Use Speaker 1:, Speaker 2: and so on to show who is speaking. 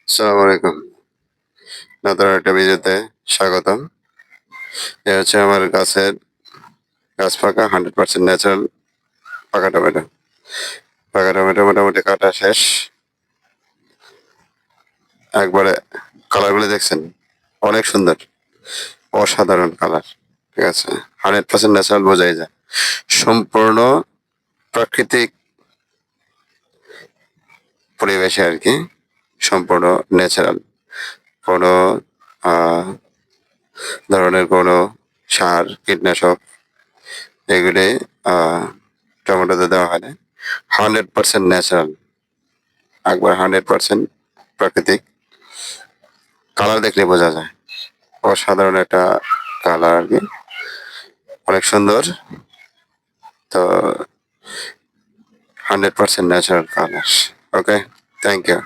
Speaker 1: আসসালামু আলাইকুম। নতুন একটা ভিডিওতে স্বাগতম। এ হচ্ছে আমার গাছ পাকা 100% ন্যাচারাল পাকা টমেটো। পাকা টমেটো মোটামুটি কাটা শেষ। একবারে কালারগুলো দেখছেন? অনেক সুন্দর। অসাধারণ কালার। ঠিক আছে? 100% ন্যাচারাল বোঝাই যায়। সম্পূর্ণ প্রাকৃতিক পরিবেশে আরকি। সম্পূর্ণ ন্যাচারাল। কোনো আ ধরনের কোনো সার, কীটনাশক এগুলি আ টমেটোতে দেওয়া হয় না। 100% ন্যাচারাল। একবার 100% প্রাকৃতিক। কালার দেখলেই বোঝা যায়। অসাধারণ একটা কালার আরকি। অনেক সুন্দর। তো 100% natural colour. Okay? Thank you.